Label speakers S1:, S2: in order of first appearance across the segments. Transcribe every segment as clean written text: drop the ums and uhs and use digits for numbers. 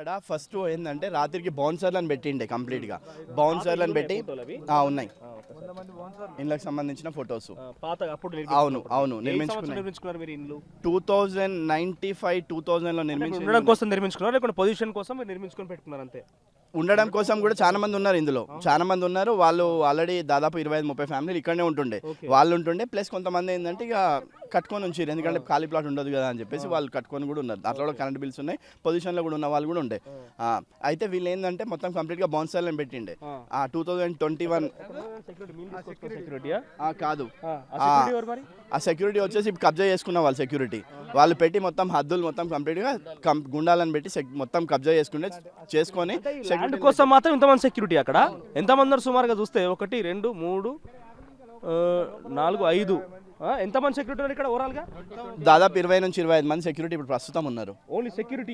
S1: ఇక్కడ ఫస్ట్ ఏంటంటే రాత్రికి బౌన్సర్లను పెట్టిండే కంప్లీట్గా బౌన్సర్లను పెట్టి ఉన్నాయి ఇండ్లకు సంబంధించిన ఫొటోస్ అవును అవును నిర్మించుకున్నారు 2095-2000లో
S2: నిర్మించుకున్నారు పొజిషన్ కోసం నిర్మించుకొని పెట్టుకున్నారు అంతే.
S1: ఉండడం కోసం కూడా చాలా మంది ఉన్నారు ఇందులో, చాలా మంది ఉన్నారు. వాళ్ళు ఆల్రెడీ దాదాపు 25-30 ఫ్యామిలీలు ఇక్కడనే ఉంటుండే, వాళ్ళు ఉంటుండే. ప్లస్ కొంతమంది ఏంటంటే ఇక కట్టుకొని ఉంచారు, ఎందుకంటే ఖాళీ ప్లాట్ ఉండదు కదా అని చెప్పేసి వాళ్ళు కట్టుకొని కూడా ఉన్నారు. దాంట్లో కూడా కరెంట్ బిల్స్ ఉన్నాయి, పొజిషన్లో కూడా ఉన్న వాళ్ళు కూడా ఉండే. అయితే వీళ్ళు ఏంటంటే మొత్తం కంప్లీట్గా బౌన్సర్లను పెట్టిండే 2021 కాదు. ఆ సెక్యూరిటీ వచ్చేసి కబ్జా చేసుకున్న వాళ్ళు సెక్యూరిటీ వాళ్ళు పెట్టి మొత్తం హద్దులు మొత్తం కంప్లీట్గా గుండాలను పెట్టి మొత్తం కబ్జా చేసుకొని
S2: ల్యాండ్ కోసం మాత్రం ఇంతమంది సెక్యూరిటీ. అక్కడ ఎంతమంది ఉన్నారు సుమారుగా చూస్తే? 1 2 3 4 5 ఎంతమంది సెక్యూరిటీ ఉన్నారు ఇక్కడ ఓవరాల్ గా?
S1: దాదాపు 20-25 మంది సెక్యూరిటీ ఇప్పుడు ప్రస్తుతం ఉన్నారు.
S2: ఓన్లీ సెక్యూరిటీ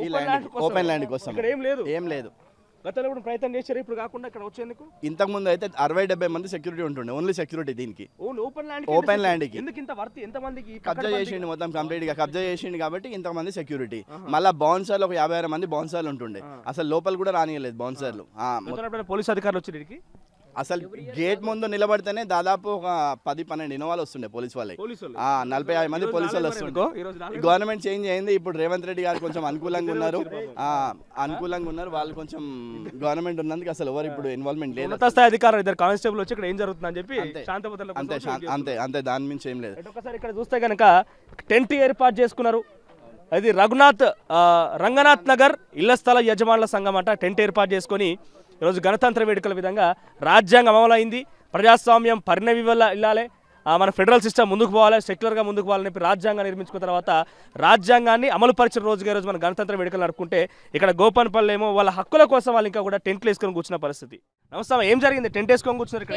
S1: ఈ ల్యాండ్ ఓపెన్ ల్యాండ్ కోసం ఏం లేదు.
S2: గతంలో కూడా ప్రయత్నం చేశారు, ఇప్పుడు కాకుండా ఇక్కడ వచ్చేందుకు.
S1: ఇంతకు ముందు అయితే 60-70 మంది సెక్యూరిటీ ఉంటుండే, ఓన్లీ సెక్యూరిటీ దీనికి ఓపెన్ ల్యాండ్ కి. కబ్జా చేసిండు మొత్తం కంప్లీట్ గా కబ్జా చేసిండు కాబట్టి ఇంతమంది సెక్యూరిటీ. మళ్ళీ బౌన్సర్లు ఒక 56 మంది బౌన్సర్లు ఉంటుండే, అసలు లోపల కూడా రానియలేదు బౌన్సర్లు.
S2: పోలీస్ అధికారులు వచ్చి
S1: అసలు గేట్ ముందు నిలబడితేనే దాదాపు ఒక 10-12 ఇన్నోవాలు వస్తుండే పోలీస్ వాళ్ళే, 40-50 మంది పోలీసు వాళ్ళు వస్తుండే. గవర్నమెంట్ చేంజ్ అయింది, ఇప్పుడు రేవంత్ రెడ్డి గారు కొంచెం అనుకూలంగా ఉన్నారు, వాళ్ళు కొంచెం గవర్నమెంట్ ఉన్నందుకు అసలు ఎవరు ఇప్పుడు ఇన్వాల్వ్మెంట్ లేదు.
S2: అధికారులు ఇద్దరు కానిస్టేబుల్ వచ్చి ఇక్కడ ఏం జరుగుతుందని చెప్పి
S1: అంతే దాని మించి ఏం లేదు.
S2: ఒకసారి ఇక్కడ చూస్తే కనుక టెంట్ ఏర్పాటు చేసుకున్నారు. అది రంగనాథ్ నగర్ ఇళ్ల స్థల యజమానుల సంఘం అంట టెంట్ ఏర్పాటు చేసుకొని ఈరోజు గణతంత్ర వేడుకల విధంగా రాజ్యాంగం అమలైంది, ప్రజాస్వామ్యం పరిణమిల్లాలి, మన ఫెడరల్ సిస్టమ్ ముందుకు పోవాలి, సెక్యులర్గా ముందుకు పోవాలని చెప్పి రాజ్యాంగాన్ని నిర్మించుకున్న తర్వాత రాజ్యాంగాన్ని అమలుపరిచిన రోజుగా రోజు మన గణతంత్ర వేడుకలు నడుపుకుంటే ఇక్కడ గోపన్పల్లి ఏమో వాళ్ళ హక్కుల కోసం వాళ్ళు ఇంకా కూడా టెంట్లు వేసుకొని కూర్చున్న పరిస్థితి. నమస్తే, ఏం జరిగింది? టెంట్ వేసుకొని కూర్చున్నారు ఇక్కడ.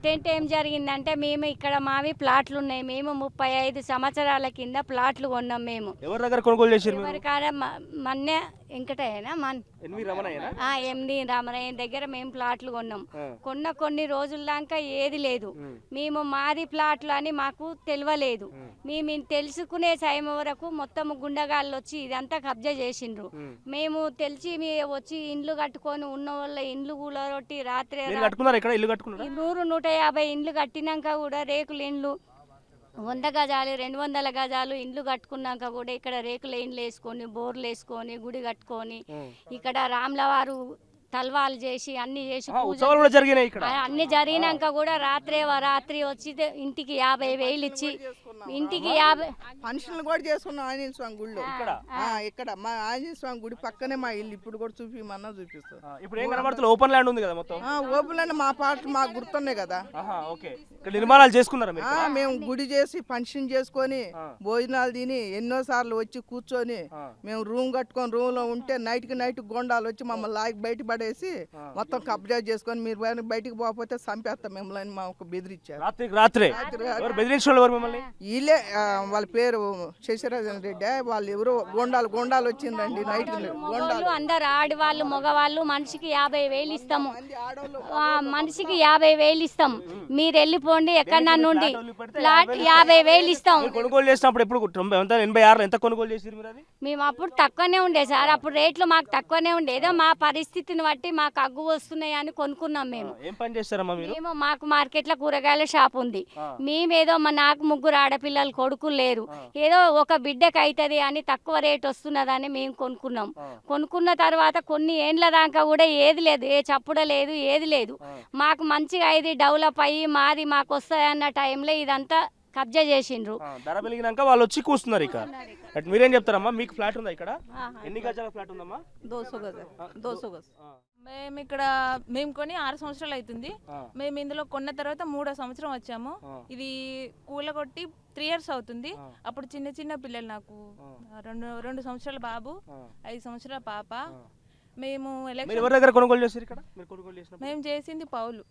S3: టెంట్ ఏం జరిగిందంటే మేము ఇక్కడ మావి ప్లాట్లు ఉన్నాయి, మేము 35 సంవత్సరాల కింద ప్లాట్లు కొన్నాం. మేము
S2: ఎవరి దగ్గర కొనుగోలు చేసారు?
S3: మన్నే వెంకటయ్యనా ఎండి రామరయ్య దగ్గర మేము ప్లాట్లు కొన్నాం. కొన్ని రోజుల దాకా ఏది లేదు, మేము మాది ప్లాట్లు అని మాకు తెలియలేదు. మేము తెలుసుకునే సమయం వరకు మొత్తం గుండగాళ్ళు వచ్చి ఇదంతా కబ్జా చేసిండ్రు. మేము తెలిసి వచ్చి ఇండ్లు కట్టుకొని ఉన్న వాళ్ళ ఇండ్లు కూలరొట్టి రాత్రి 100-150 ఇండ్లు కట్టినాక కూడా రేకుల ఇండ్లు 100 గజాలు 200 గజాలు ఇండ్లు కట్టుకున్నాక కూడా ఇక్కడ రేకుల ఇండ్లు వేసుకొని బోర్లు వేసుకొని గుడి కట్టుకొని ఇక్కడ రామ్లవారు తల్వాలు చేసి అన్ని చేసి అన్ని జరిగినాక కూడా రాత్రి వచ్చి ఇంటికి 50,000 ఇచ్చి ఇంటికి 50
S4: ఫంక్షన్లు కూడా చేసుకున్నాం ఆంజనేయ స్వామి గుడిలో. ఇక్కడ మా ఆంజనేయ స్వామి గుడి పక్కనే మా ఇల్లు, ఇప్పుడు కూడా చూపిమన్నా చూపిస్తాం.
S2: ఓపెన్ ల్యాండ్ ఉంది కదా మొత్తం.
S4: ఓపెన్ ల్యాండ్ మా పాటలు మాకు గుర్తున్నాయి కదా.
S2: నిర్మాణాలు చేసుకున్నారు
S4: మేము గుడి చేసి ఫంక్షన్ చేసుకొని భోజనాలు తిని ఎన్నో సార్లు వచ్చి కూర్చొని మేము రూమ్ కట్టుకొని రూమ్ లో ఉంటే నైట్ గోండాలు వచ్చి మమ్మల్ని లాగి బయట పడేసి మొత్తం కబ్జా చేసుకొని మీరు బయటికి పోకపోతే చంపేస్తాం మిమ్మల్ని మాకు బెదిరించారు. వీళ్ళే వాళ్ళ పేరు శశిరాజన్ రెడ్డి, వాళ్ళు ఎవరు గోండాలు వచ్చిందండి. నైట్ గోండాలు
S3: అందరు ఆడవాళ్ళు మగవాళ్ళు మనిషికి 50,000 ఇస్తాము, మనిషికి 50,000 ఇస్తాం. మీరు వెళ్ళిపోండి ఎక్కడన్నా నుండి 50,000 ఇస్తాం.
S2: కొనుగోలు చేసినప్పుడు ఎప్పుడు 86 ఎంత కొనుగోలు చేసి?
S3: మేము అప్పుడు తక్కువనే ఉండే సార్, అప్పుడు రేట్లు మాకు తక్కువనే ఉండే. ఏదో మా పరిస్థితిని బట్టి మాకు అగ్గు వస్తున్నాయి అని కొనుక్కున్నాం. మేము
S2: ఏం పని చేస్తారమ్మా మీరు?
S3: మేము మాకు మార్కెట్లో కూరగాయల షాప్ ఉంది. మేమేదో నాకు 3 ఆడపిల్లలు కొడుకులు లేరు, ఏదో ఒక బిడ్డకి అవుతుంది అని తక్కువ రేట్ వస్తున్నదని మేము కొనుక్కున్నాం. కొనుక్కున్న తర్వాత కొన్ని ఏండ్ల దాకా కూడా ఏది లేదు, ఏ చప్పుడు లేదు, ఏది లేదు. మాకు మంచిగా ఇది డెవలప్ అయ్యి మాది మాకు వస్తాయన్న టైంలో ఇదంతా కబ్జా చేసిండ్రు.
S2: ధర పెరిగినాక వాళ్ళు వచ్చి కూస్తున్నారు. ఇక మీరేం చెప్తారమ్మా? మీకు ఫ్లాట్ ఉందా ఇక్కడ? ఎన్ని గజాల ఫ్లాట్ ఉందమ్మా?
S5: 200 గజ. మేము కొని 6 సంవత్సరాలు అవుతుంది. మేము ఇందులో కొన్న తర్వాత 3వ సంవత్సరం వచ్చాము. ఇది కూలగొట్టి 3 years అవుతుంది. అప్పుడు చిన్న పిల్లలు, నాకు 2 సంవత్సరాల బాబు, 5 సంవత్సరాల పాప. మేము మేము చేసింది పౌలు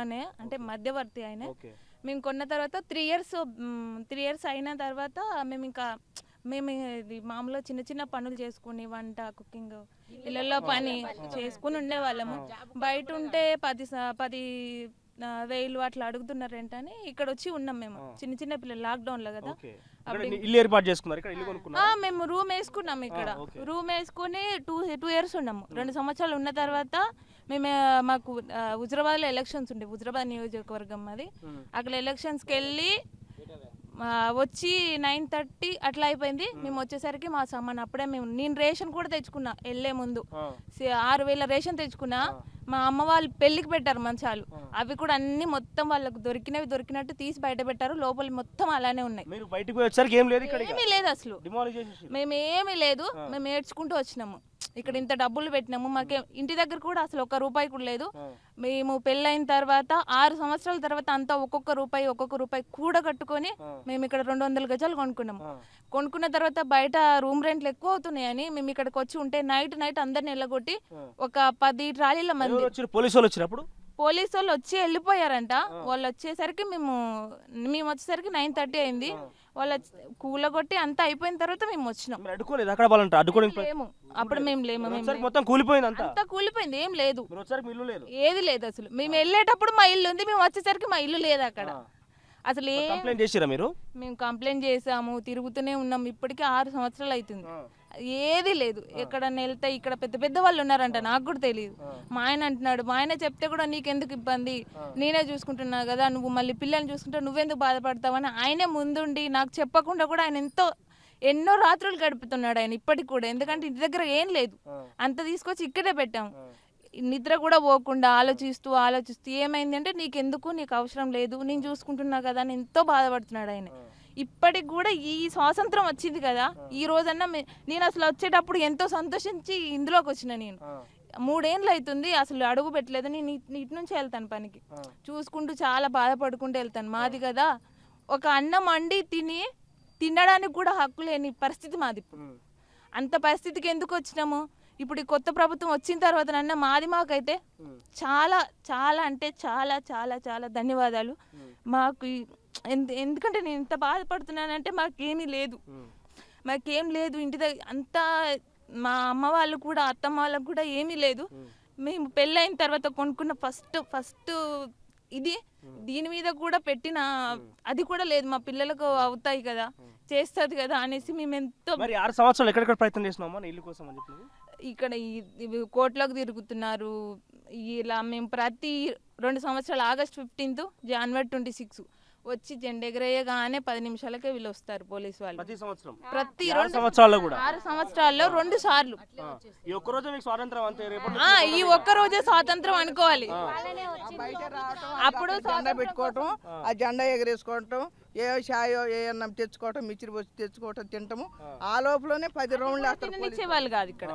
S5: అనే, అంటే మధ్యవర్తి ఆయన. మేము కొన్న తర్వాత 3 years అయిన తర్వాత మేము ఇది మామూలుగా చిన్న పనులు చేసుకుని వంట కుకింగ్ ఇళ్ళల్లో పని చేసుకుని ఉండేవాళ్ళము. బయట ఉంటే 10 1000 అట్లా అడుగుతున్నారు రెంట్ అని ఇక్కడ వచ్చి ఉన్నాం మేము. చిన్న చిన్న పిల్లలు లాక్డౌన్లో కదా.
S2: ఇల్లు ఏర్పాటు చేసుకున్నారు, ఇక్కడ ఇల్లు కొనుక్కున్నారు.
S5: మేము రూమ్ వేసుకున్నాం ఇక్కడ. రూమ్ వేసుకుని 2 years ఉన్నాము. 2 సంవత్సరాలు ఉన్న తర్వాత మేము మాకు హుజరాబాద్లో ఎలక్షన్స్ ఉండే, హుజరాబాద్ నియోజకవర్గం అది. అక్కడ ఎలక్షన్స్కి వెళ్ళి వచ్చి 9:30 అట్లా అయిపోయింది. మేము వచ్చేసరికి మా సామాన్ అప్పుడే నేను రేషన్ కూడా తెచ్చుకున్నా వెళ్ళే ముందు. 6000 రేషన్ తెచ్చుకున్నా. మా అమ్మ వాళ్ళు పెళ్లికి పెట్టారు మంచాలు, అవి కూడా అన్ని మొత్తం వాళ్ళకు దొరికినట్టు తీసి బయట పెట్టారు. లోపల మొత్తం అలానే ఉన్నాయి. ఏమీ లేదు అసలు, మేమేమీ లేదు. మేము ఏడ్చుకుంటూ వచ్చినాము. ఇక్కడ ఇంత డబ్బులు పెట్టినాము, మాకే ఇంటి దగ్గర కూడా అసలు 1 రూపాయి కూడా లేదు. మేము పెళ్ళైన తర్వాత 6 సంవత్సరాల తర్వాత అంతా ఒక్కొక్క రూపాయి కూడా కట్టుకొని మేము ఇక్కడ 200 గజాలు కొనుక్కున్నాము. కొనుక్కున్న తర్వాత బయట రూమ్ రెంట్లు ఎక్కువ అవుతున్నాయని మేము ఇక్కడికి వచ్చి ఉంటే నైట్ అందరిని వెళ్ళగొట్టి ఒక 10 ట్రాలీల మంది పోలీసు వాళ్ళు వచ్చి వెళ్ళిపోయారంట. వాళ్ళు వచ్చేసరికి మేము వచ్చేసరికి 9:30 అయింది. వాళ్ళ కూలగొట్టి అంతా అయిపోయిన తర్వాత మేము వచ్చినాం. అప్పుడు మేము లేము, అంతా కూలిపోయింది. ఏం లేదు, ఏది లేదు అసలు. మేము వెళ్ళేటప్పుడు మా ఇల్లు ఉంది, మేము వచ్చేసరికి మా ఇల్లు లేదు అక్కడ అసలు. మేము కంప్లైంట్ చేసాము, తిరుగుతూనే ఉన్నాం. ఇప్పటికీ 6 సంవత్సరాలు అవుతుంది, ఏది లేదు. ఎక్కడన్నా వెళ్తే ఇక్కడ పెద్ద వాళ్ళు ఉన్నారంట, నాకు కూడా తెలియదు. మా ఆయన అంటున్నాడు, మా ఆయన చెప్తే కూడా నీకెందుకు ఇబ్బంది, నేనే చూసుకుంటున్నా కదా, నువ్వు మళ్ళీ పిల్లల్ని చూసుకుంటే నువ్వెందుకు బాధపడతావని ఆయనే ముందుండి నాకు చెప్పకుండా కూడా ఆయన ఎన్నో రాత్రులు గడుపుతున్నాడు ఆయన ఇప్పటికి కూడా. ఎందుకంటే ఇంటి దగ్గర ఏం లేదు, అంత తీసుకొచ్చి ఇక్కడే పెట్టాము. నిద్ర కూడా పోకుండా ఆలోచిస్తూ ఏమైంది అంటే నీకు అవసరం లేదు, నేను చూసుకుంటున్నా కదా అని ఎంతో బాధపడుతున్నాడు ఆయన. ఇప్పటికి కూడా ఈ స్వాతంత్రం వచ్చింది కదా, ఈ రోజన్నా నేను అసలు వచ్చేటప్పుడు ఎంతో సంతోషించి ఇందులోకి వచ్చిన. నేను 3 ఏళ్ళు అవుతుంది అసలు అడుగు పెట్టలేదు. నేను ఇటు నుంచి వెళ్తాను పనికి, చూసుకుంటూ చాలా బాధపడుకుంటూ వెళ్తాను. మాది కదా ఒక అన్నం వండి తినడానికి కూడా హక్కు లేని పరిస్థితి మాది. ఇప్పుడు అంత పరిస్థితికి ఎందుకు వచ్చినాము? ఇప్పుడు ఈ కొత్త ప్రభుత్వం వచ్చిన తర్వాత నన్న మాకైతే చాలా చాలా అంటే చాలా చాలా చాలా ధన్యవాదాలు. మాకు ఎందుకంటే నేను ఇంత బాధపడుతున్నానంటే మాకేమీ లేదు, ఇంటి దగ్గర అంతా మా అమ్మ వాళ్ళు కూడా అత్తమ్మ వాళ్ళకు కూడా ఏమీ లేదు. మేము పెళ్ళైన తర్వాత కొనుక్కున్న ఫస్ట్ ఇది, దీని మీద కూడా పెట్టిన అది కూడా లేదు. మా పిల్లలకు అవుతాయి కదా, చేస్తుంది కదా అనేసి మేము ఎంతో
S2: 6 సంవత్సరాలు ఎక్కడెక్కడ ప్రయత్నం చేసినామా ఇల్లు కోసం అని చెప్పి.
S5: ఇక్కడ కోట్లకు తిరుగుతున్నారు ఇలా. మేము ప్రతి 2 సంవత్సరాలు ఆగస్ట్ 15, జనవరి 26 వచ్చి జెండా ఎగరేయగానే 10 నిమిషాలకే వీళ్ళు వస్తారు పోలీసు వాళ్ళు. ప్రతి 2 సంవత్సరాల్లో కూడా 6 సంవత్సరాల్లో 2 సార్లు. ఈ ఒక్క రోజే స్వాతంత్రం అనుకోవాలి.
S4: అప్పుడు జెండా పెట్టుకోవటం, ఆ జెండా ఎగరేసుకోవటం, ఏ షాయో ఏ అన్నం తెచ్చుకోవటం, మిచ్చిరి వచ్చి తెచ్చుకోవటం, తింటాము. ఆ లోపలనే 10 రౌండ్లు
S5: ఇచ్చేవాళ్ళు కాదు ఇక్కడ.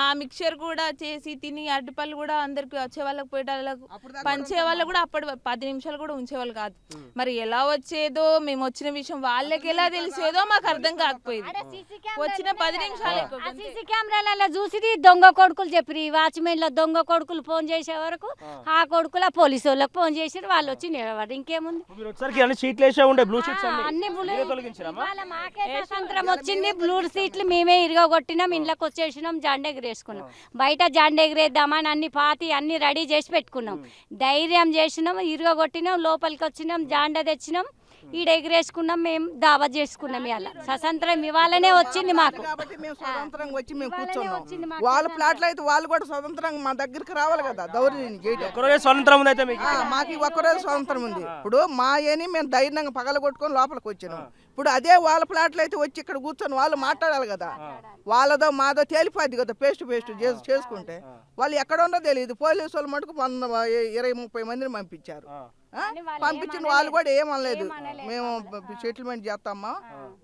S5: ఆ మిక్చర్ కూడా చేసి తిని అరటిపళ్ళు కూడా అందరికి వచ్చే వాళ్ళకి పోయేటోళ్ళకు పంచే వాళ్ళు కూడా అప్పుడు 10 నిమిషాలు కూడా ఉంచేవాళ్ళు కాదు. మరి ఎలా వచ్చేదో, మేము వచ్చిన విషయం వాళ్ళకి ఎలా తెలిసేదో మాకు అర్థం కాకపోయింది. వచ్చిన 10 నిమిషాలు
S3: సీసీ కెమెరాలలో చూసి దొంగ కొడుకులు చెప్పి వాచ్మెన్ లో దొంగ కొడుకులు ఫోన్ చేసే వరకు ఆ కొడుకుల పోలీసు వాళ్ళకి ఫోన్ చేసి వాళ్ళు వచ్చి నిలబడి ఇంకేముంది. మాకే స్వతంత్రం వచ్చింది, బ్లూ సీట్లు మేమే ఇరగొట్టినాం, ఇంట్లోకి వచ్చేసినాం, జెండా ఎగరేసుకున్నాం. బయట జెండా ఎగరేద్దామని అన్ని రెడీ చేసి పెట్టుకున్నాం. ధైర్యం చేసినాం, ఇరగొట్టినాం, లోపలికి వచ్చినాం, జెండా తెచ్చినాం, ఈడ ఎగరేసుకున్నాం. మేము దావా చేసుకున్నాం. ఇలా స్వతంత్రం ఇవాళనే వచ్చింది మాకు.
S4: కాబట్టి మేము స్వతంత్రంగా వచ్చి మేము కూర్చున్నాం. వాళ్ళ ప్లాట్లు అయితే వాళ్ళు కూడా స్వతంత్రంగా మా దగ్గరికి రావాలి కదా. మాకు ఒక్కరోజు స్వతంత్రం ఉంది. ఇప్పుడు మా ఏని మేము ధైర్యంగా పగలగొట్టుకొని లోపలికి వచ్చినాం. ఇప్పుడు అదే వాళ్ళ ప్లాట్లు అయితే వచ్చి ఇక్కడ కూర్చొని వాళ్ళు మాట్లాడాలి కదా. వాళ్ళదో మాదో తేలిపోద్ది కదా. పేస్ట్ చేసుకుంటే వాళ్ళు ఎక్కడ ఉందో తెలియదు. పోలీసు వాళ్ళు మటుకు 20-30 మందిని పంపించారు. పంపించిన వాళ్ళు కూడా ఏమనలేదు, మేము సెటిల్మెంట్ చేస్తామా,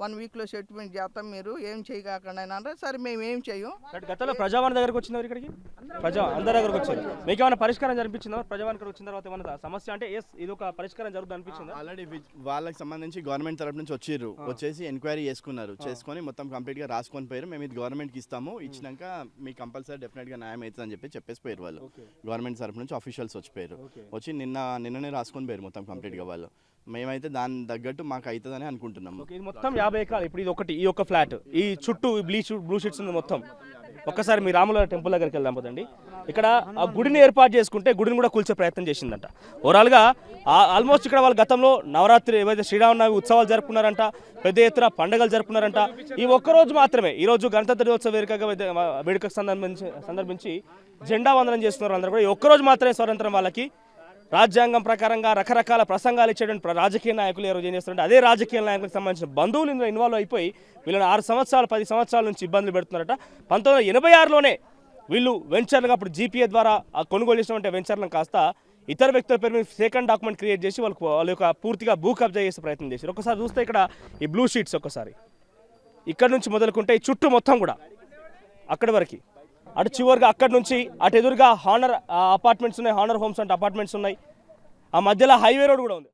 S4: 1 week లో సెటిల్మెంట్ చేస్తాం, మీరు ఏం చేయకుండా అంటే సరే మేము ఏం చేయం.
S2: గతంలో ప్రజావాణి దగ్గరకు వచ్చింది, ఇక్కడికి అందరి దగ్గరకు వచ్చారు. మీకు ఏమైనా పరిష్కారం జరిపించిందా? ప్రజావాణి వచ్చిన తర్వాత ఏమైనా సమస్య అంటే ఇది ఒక పరిష్కారం జరుగుతుంది అనిపించింది?
S1: ఆల్రెడీ వాళ్ళకి సంబంధించి గవర్నమెంట్ తరఫు నుంచి వచ్చేసి ఎంక్వైరీ చేసుకొని మొత్తం కంప్లీట్ గా రాసుకొని పోయారు. మేము ఇది గవర్నమెంట్ కి ఇస్తాము, ఇచ్చినాక మీకు కంపల్సరీ డెఫినెట్ గా న్యాయం అవుతుంది అని చెప్పేసి పోయారు వాళ్ళు. గవర్నమెంట్ తరఫు నుంచి ఆఫీషియల్స్ వచ్చిపోయారు. వచ్చి నిన్ననే రాసుకొని పోయారు మొత్తం కంప్లీట్ గా వాళ్ళు. మేమైతే దాని తగ్గట్టు మాకు అవుతుందని అనుకుంటున్నాము.
S2: ఇది మొత్తం 50 ఎకరాలు. ఇప్పుడు ఇది ఈ ఒక్క ఫ్లాట్, ఈ చుట్టూ బ్లూ షీట్స్ ఉంది మొత్తం. ఒక్కసారి మీ రాముల టెంపుల్ దగ్గరికి వెళ్దాం పోదండి. ఇక్కడ ఆ గుడిని ఏర్పాటు చేసుకుంటే గుడిని కూడా కూల్చే ప్రయత్నం చేసిందంట. ఓవరాల్గా ఆల్మోస్ట్ ఇక్కడ వాళ్ళు గతంలో నవరాత్రి ఏవైతే శ్రీరామనవమి ఉత్సవాలు జరుపుకున్నారంట, పెద్ద ఎత్తున పండుగలు జరుపుకున్నారంట. ఈ ఒక్కరోజు మాత్రమే ఈరోజు గణతంత్ర దినోత్సవ వేడుకకు సందర్భించి జెండా వందనం చేస్తున్నారు అందరూ కూడా. ఈ ఒక్కరోజు మాత్రమే స్వతంత్రం వాళ్ళకి. రాజ్యాంగం ప్రకారంగా రకరకాల ప్రసంగాలు ఇచ్చేటువంటి రాజకీయ నాయకులు ఏ రోజు ఏం చేస్తారంటే అదే రాజకీయ నాయకులకు సంబంధించిన బంధువులు ఇందులో ఇన్వాల్వ్ అయిపోయి వీళ్ళని 6 సంవత్సరాలు 10 సంవత్సరాల నుంచి ఇబ్బందులు పెడుతున్నారట. 1986లోనే వీళ్ళు వెంచర్లుగా అప్పుడు జీపీఏ ద్వారా కొనుగోలు చేసినటువంటి వెంచర్లను కాస్త ఇతర వ్యక్తుల పేరు మీద సెకండ్ డాక్యుమెంట్ క్రియేట్ చేసి వాళ్ళ యొక్క పూర్తిగా భూ కబ్జా చేసే ప్రయత్నం చేశారు. ఒకసారి చూస్తే ఇక్కడ ఈ బ్లూ షీట్స్ ఒక్కసారి ఇక్కడ నుంచి మొదలుకుంటే ఈ చుట్టూ మొత్తం కూడా అక్కడి వరకు అటు చివరిగా అక్కడి నుంచి అటు ఎదురుగా హానర్ అపార్ట్మెంట్స్ ఉన్నాయి, హానర్ హోమ్స్ అంటే అపార్ట్మెంట్స్ ఉన్నాయి. ఆ మధ్యలో హైవే రోడ్ కూడా ఉంది.